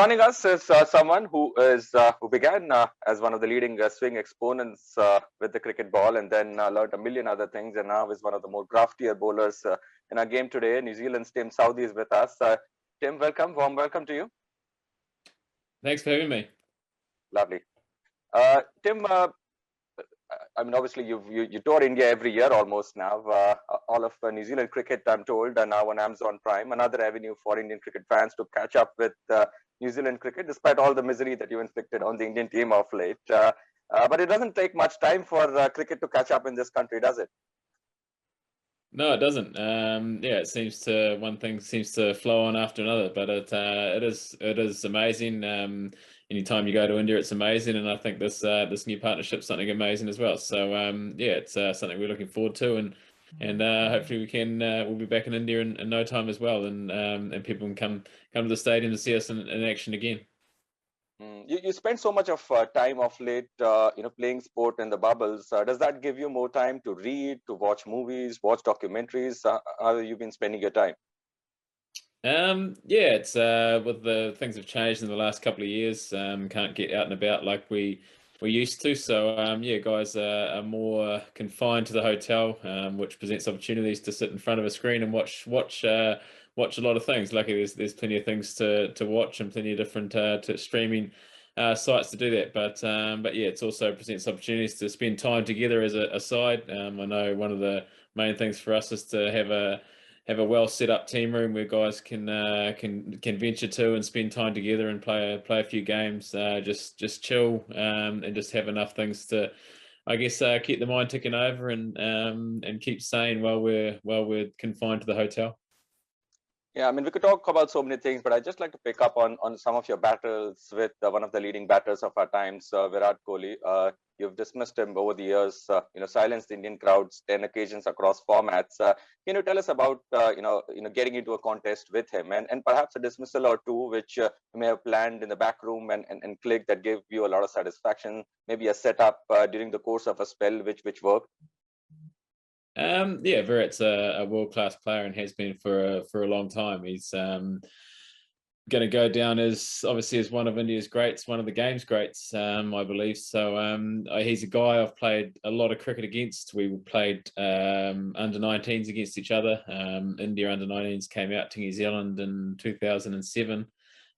joining us is someone who began as one of the leading swing exponents with the cricket ball, and then learned a million other things, and now is one of the more craftier bowlers in our game today. New Zealand's Tim Southee is with us. Tim, welcome, warm welcome to you. Thanks for having me. Lovely. Tim, I mean, obviously you tour India every year almost now. All of New Zealand cricket, I'm told, are now on Amazon Prime. Another avenue for Indian cricket fans to catch up with New Zealand cricket, despite all the misery that you inflicted on the Indian team of late. But it doesn't take much time for cricket to catch up in this country, does it? No, it doesn't. Yeah, it seems to one thing seems to flow on after another, but it is amazing. Anytime you go to India, it's amazing, and I think this new partnership's something amazing as well. So yeah, it's something we're looking forward to, and hopefully we'll be back in India in no time as well, and people can come to the stadium to see us in action again. You spend so much of time of late, playing sport in the bubbles. Does that give you more time to read, to watch movies, watch documentaries? How have you been spending your time? Yeah, it's with the things have changed in the last couple of years. Can't get out and about like we used to. So yeah, guys are more confined to the hotel, which presents opportunities to sit in front of a screen and watch a lot of things. Luckily, there's plenty of things to watch and plenty of different to streaming sites to do that. But yeah, it's also presents opportunities to spend time together as a side. I know one of the main things for us is to have a well set up team room where guys can venture to and spend time together and play a few games, just chill, and just have enough things to, I guess, keep the mind ticking over and keep sane while we're confined to the hotel. Yeah, I mean, we could talk about so many things, but I'd just like to pick up on some of your battles with one of the leading batters of our times, Virat Kohli. You've dismissed him over the years, silenced the Indian crowds 10 occasions across formats. Can you tell us about, getting into a contest with him and perhaps a dismissal or two, which you may have planned in the back room and clicked that gave you a lot of satisfaction, maybe a setup during the course of a spell which worked? Yeah, Virat's a world-class player and has been for a long time. He's going to go down as obviously as one of India's greats, one of the game's greats, I believe. So he's a guy I've played a lot of cricket against. We played under 19s against each other. India under 19s came out to New Zealand in 2007.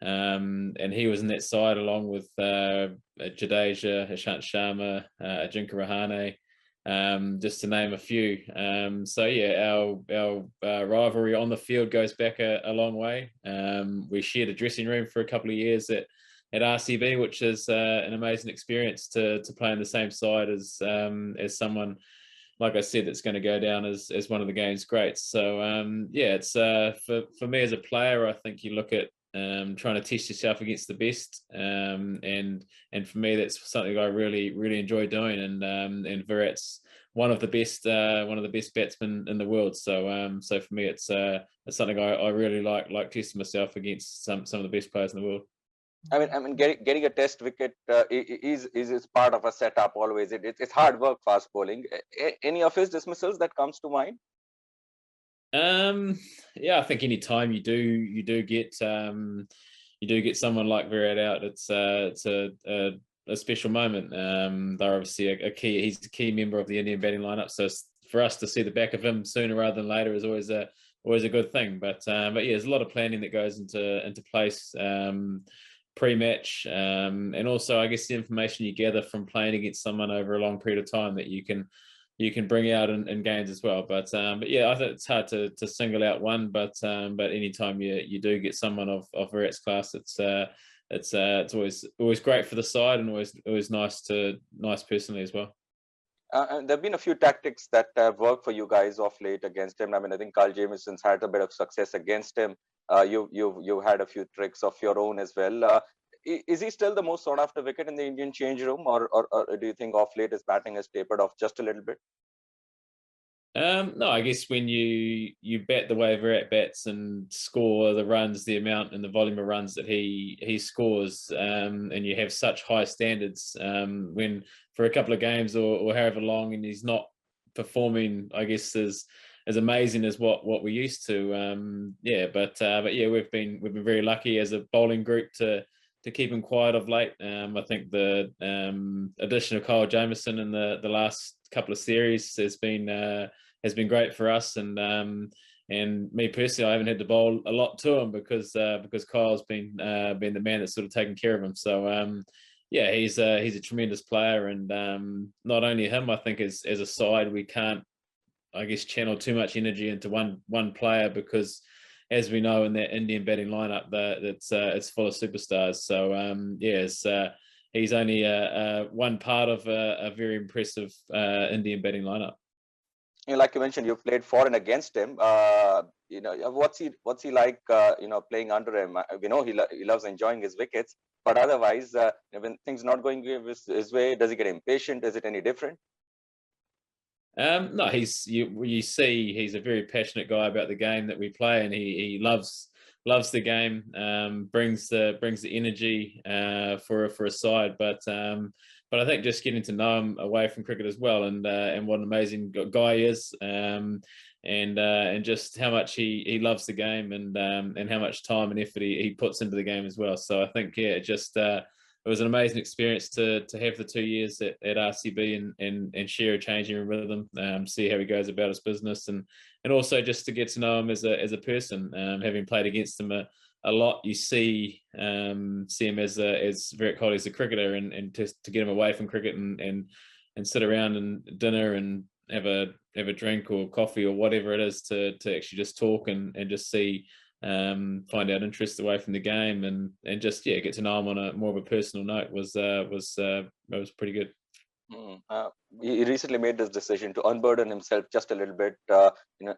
And he was in that side along with Jadeja, Ishant Sharma, Ajinkya Rahane. Just to name a few. So yeah, our rivalry on the field goes back a long way. We shared a dressing room for a couple of years at RCB, which is an amazing experience to play on the same side as someone, like I said, that's going to go down as one of the game's greats. So yeah, it's for me as a player, I think you look at trying to test yourself against the best, and for me that's something I really enjoy doing, and Virat's one of the best batsmen in the world. So so for me it's something I really like testing myself against some of the best players in the world. I mean, getting a test wicket is part of a setup always. It's hard work, fast bowling. Any of his dismissals that comes to mind? Yeah, I think any time you do get someone like Virat out, it's a special moment. They're obviously he's a key member of the Indian batting lineup, so for us to see the back of him sooner rather than later is always a good thing. But yeah, there's a lot of planning that goes into place pre-match, and also I guess the information you gather from playing against someone over a long period of time that you can bring out in games as well. But yeah, I think it's hard to single out one. But anytime you do get someone of Virat's class, it's always great for the side and always nice personally as well. And there have been a few tactics that have worked for you guys of late against him. I mean, I think Carl Jamieson's had a bit of success against him. You had a few tricks of your own as well. Is he still the most sought after wicket in the Indian change room, or do you think off late his batting has tapered off just a little bit? No, I guess when you bat the way Virat bats and score the runs, the amount and the volume of runs that he scores, and you have such high standards, when for a couple of games or however long, and he's not performing, I guess, as as amazing as what we're used to. But yeah, we've been very lucky as a bowling group to keep him quiet of late. I think the addition of Kyle Jamieson in the last couple of series has been great for us, and me personally, I haven't had to bowl a lot to him because Kyle's been the man that's sort of taken care of him. So yeah, he's a tremendous player, and not only him, I think as a side we can't, I guess, channel too much energy into one player, because as we know in that Indian batting lineup, it's full of superstars. So he's only one part of a very impressive Indian batting lineup. Like you mentioned, you've played for and against him. What's he like? Playing under him. We know he loves enjoying his wickets, but otherwise, when things not going his way, does he get impatient? Is it any different? No, you see he's a very passionate guy about the game that we play, and he loves the game, brings the energy for a side. But I think just getting to know him away from cricket as well, and what an amazing guy he is, and just how much he loves the game, and how much time and effort he puts into the game as well. So I think it was an amazing experience to have the 2 years at RCB and share a changing room with him, see how he goes about his business, and also just to get to know him as a person. Having played against him a lot, you see him as Virat Kohli as a cricketer, and to get him away from cricket and sit around and dinner and have a drink or coffee or whatever it is to actually just talk and just see. Find out interest away from the game, and just get to know him on a more of a personal note was pretty good. He recently made this decision to unburden himself just a little bit.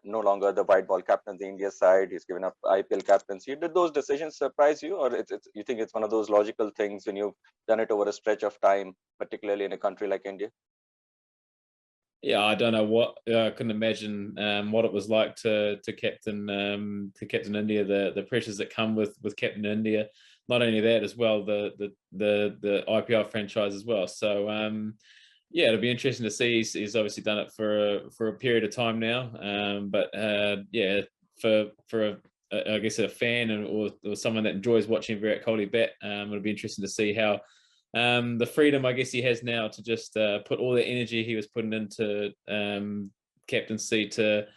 No longer the white ball captain of the India side. He's given up IPL captaincy. Did those decisions surprise you, or you think it's one of those logical things when you've done it over a stretch of time, particularly in a country like India? Yeah, I don't know what I couldn't imagine what it was like to captain India. The pressures that come with captain India. Not only that, as well the IPL franchise as well. So yeah, it'll be interesting to see. He's obviously done it for a period of time now. But yeah, for I guess a fan or someone that enjoys watching Virat Kohli bat, it'll be interesting to see how. The freedom I guess he has now to just put all the energy he was putting into captaincy to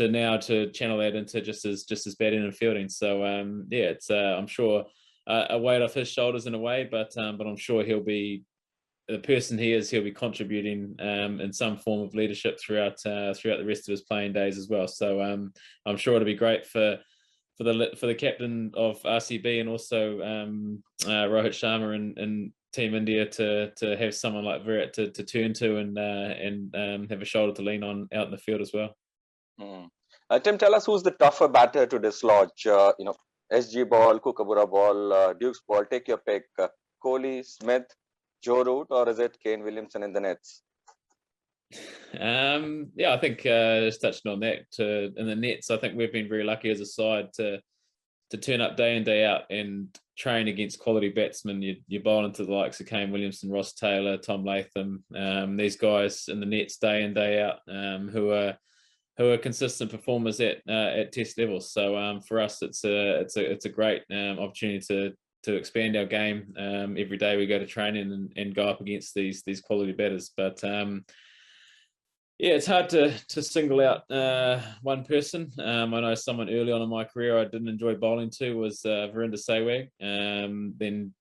now to channel that into just as batting and fielding. So yeah, it's I'm sure a weight off his shoulders in a way, but I'm sure he'll be the person he is. He'll be contributing in some form of leadership throughout the rest of his playing days as well. So I'm sure it'll be great for the captain of RCB and also Rohit Sharma and Team India to have someone like Virat to turn to and have a shoulder to lean on out in the field as well. Tim, tell us who's the tougher batter to dislodge. SG ball, Kookaburra ball, Duke's ball. Take your pick. Kohli, Smith, Joe Root, or is it Kane Williamson in the nets? Yeah, I think just touching on that in the nets. I think we've been very lucky as a side to turn up day in day out and train against quality batsmen. You bowl into the likes of Kane Williamson, Ross Taylor, Tom Latham, these guys in the nets day in day out, who are consistent performers at test levels. So for us, it's a great opportunity to expand our game. Every day we go to training and go up against these quality batters. But yeah, it's hard to single out one person. I know someone early on in my career I didn't enjoy bowling to was Virender Sehwag. Then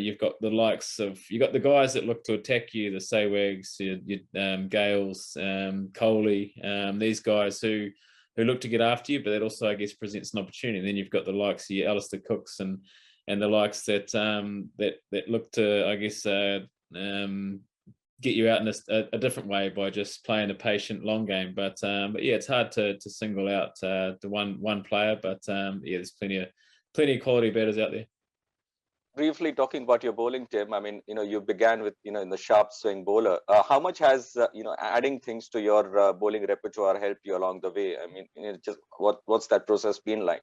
you've got the likes of the guys that look to attack you, the Sehwags, your Gales, Kohli, these guys who look to get after you, but that also I guess presents an opportunity. And then you've got the likes of your Alistair Cooks and the likes that look to I guess get you out in a different way by just playing a patient long game. But yeah, it's hard to single out the one player. But yeah, there's plenty of quality batters out there. Briefly talking about your bowling, Tim. I mean, you began with in the sharp swing bowler. How much has adding things to your bowling repertoire helped you along the way? I mean, just what's that process been like?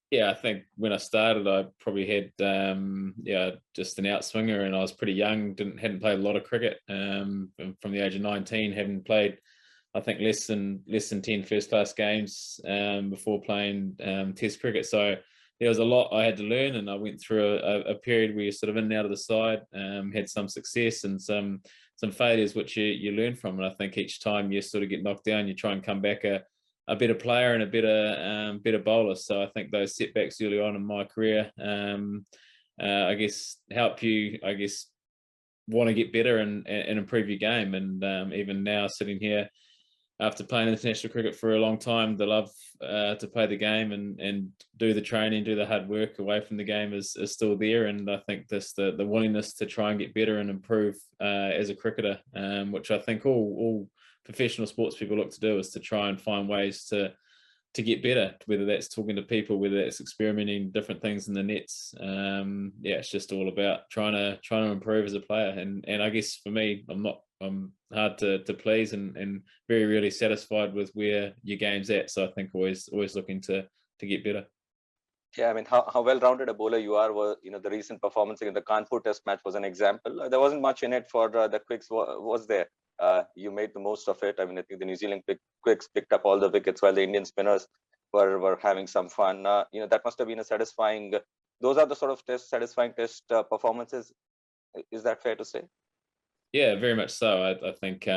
Yeah, I think when I started, I probably had just an outswinger, and I was pretty young. Hadn't played a lot of cricket from the age of 19. Hadn't played I think less than 10 first class games before playing Test cricket. So there was a lot I had to learn, and I went through a period where you're sort of in and out of the side, had some success and some failures which you learn from. And I think each time you sort of get knocked down, you try and come back a better player and a better bowler. So I think those setbacks early on in my career, I guess, help you, I guess, want to get better and improve your game. And even now, sitting here after playing international cricket for a long time, the love to play the game and do the training, do the hard work away from the game is still there. And I think this the willingness to try and get better and improve as a cricketer, which I think all professional sports people look to do, is to try and find ways to get better, whether that's talking to people, whether that's experimenting different things in the nets. Yeah, it's just all about trying to improve as a player. And I guess for me, I'm hard to please and very rarely satisfied with where your game's at. So I think always looking to get better. Yeah, I mean, how well-rounded a bowler you are. The recent performance in the Kanpur Test match was an example. There wasn't much in it for the quicks, was there? You made the most of it. I mean, I think the New Zealand quicks picked up all the wickets while the Indian spinners were having some fun. That must have been a satisfying. Those are the sort of satisfying test performances. Is that fair to say? Yeah, very much so. I think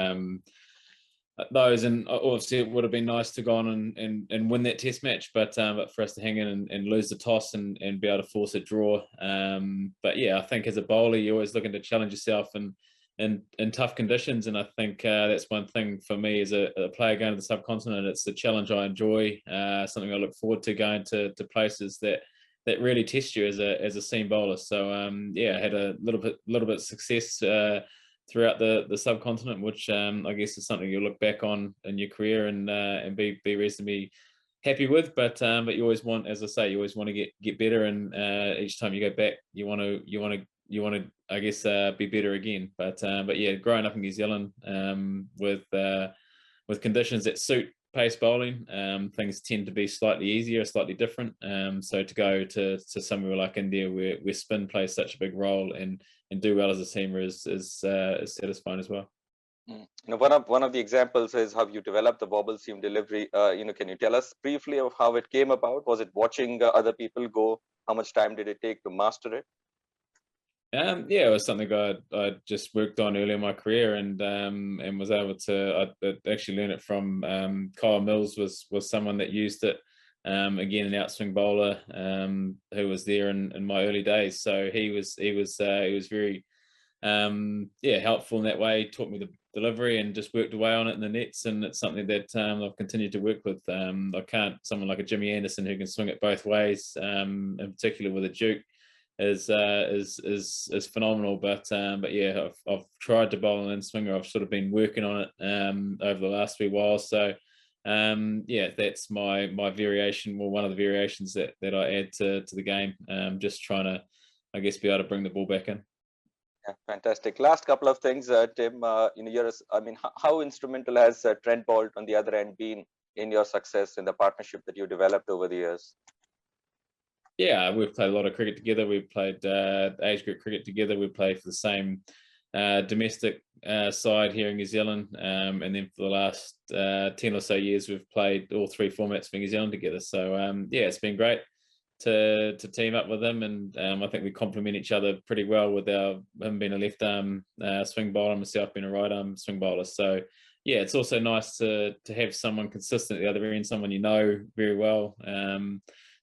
those, and obviously it would have been nice to go on and win that test match, but for us to hang in and lose the toss and be able to force a draw. But yeah, I think as a bowler, you're always looking to challenge yourself and in tough conditions, and I think that's one thing for me as a player going to the subcontinent. It's the challenge I enjoy, something I look forward to, going to places that really test you as a seam bowler. So yeah, I had a little bit of success throughout the subcontinent, which I guess is something you look back on in your career and be reasonably happy with. But you always want, as I say, you always want to get better, and each time you go back, you want to I guess be better again. But yeah, growing up in New Zealand with conditions that suit pace bowling, things tend to be slightly easier, slightly different. So to go to somewhere like India where spin plays such a big role and do well as a seamer is satisfying as well. One of the examples is how you developed the Wobble seam delivery. Can you tell us briefly of how it came about? Was it watching other people go? How much time did it take to master it? Yeah, it was something I just worked on early in my career and was able to. I actually learned it from Kyle Mills. Was someone that used it. Again, an outswing bowler who was there in my early days. So he was very helpful in that way. Taught me the delivery and just worked away on it in the nets. And it's something that I've continued to work with. Someone like a Jimmy Anderson who can swing it both ways, in particular with a Duke, is phenomenal. But yeah, I've tried to bowl an in swinger. I've sort of been working on it over the last few whiles. So yeah, that's my variation, or one of the variations that I add to the game. Just trying to, I guess, be able to bring the ball back in. Yeah, fantastic. Last couple of things, Tim. How instrumental has Trent Boult on the other end been in your success in the partnership that you developed over the years? Yeah, we've played a lot of cricket together. We've played age group cricket together. We played for the same domestic side here in New Zealand, and then for the last 10 or so years, we've played all three formats for New Zealand together. So yeah, it's been great to team up with him, and I think we complement each other pretty well, with him being a left arm swing bowler, myself being a right arm swing bowler. So yeah, it's also nice to have someone consistent at the other end, someone you know very well.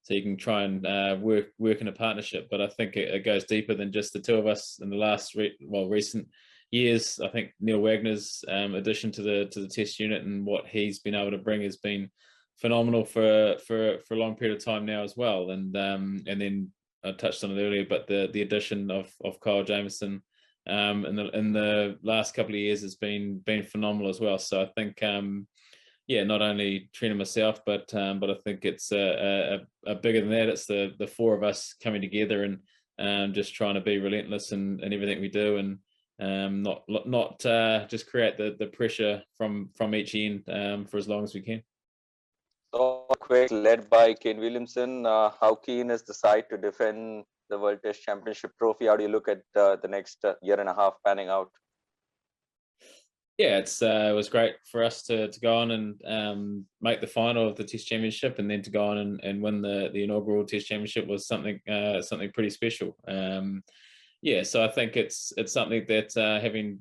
So you can try and work in a partnership. But I think it goes deeper than just the two of us. In the last recent years, I think Neil Wagner's addition to the test unit and what he's been able to bring has been phenomenal for a long period of time now as well. And then I touched on it earlier, but the addition of Kyle Jamieson in the last couple of years has been phenomenal as well. So I think yeah, not only Trent and myself, but I think it's a bigger than that. It's the four of us coming together and just trying to be relentless in everything we do, and not just create the pressure from each end for as long as we can. So quick, led by Kane Williamson. How keen is the side to defend the World Test Championship trophy? How do you look at the next year and a half panning out? Yeah, it was great for us to go on and make the final of the Test Championship, and then to go on and win the inaugural Test Championship was something pretty special. Yeah, so I think it's something that, having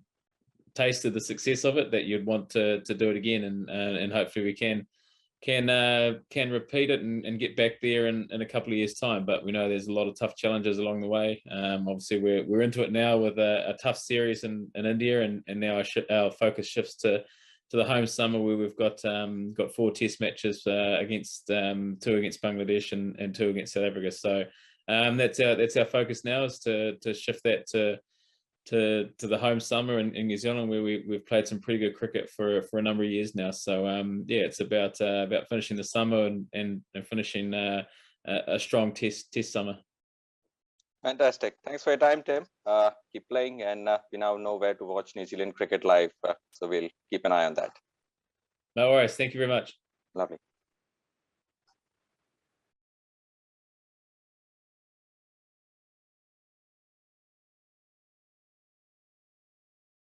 tasted the success of it, that you'd want to do it again, and hopefully we can repeat it and get back there in a couple of years' time. But we know there's a lot of tough challenges along the way. Obviously, we're into it now with a tough series in India, and now our focus shifts to the home summer, where we've got 4 Test matches, against 2 against Bangladesh and 2 against South Africa. So that's our focus now, is to shift that to the home summer in New Zealand, where we've played some pretty good cricket for a number of years now. So yeah, it's about finishing the summer and finishing a strong test summer. Fantastic. Thanks for your time, Tim. Keep playing, and we now know where to watch New Zealand cricket live. So we'll keep an eye on that. No worries. Thank you very much. Lovely.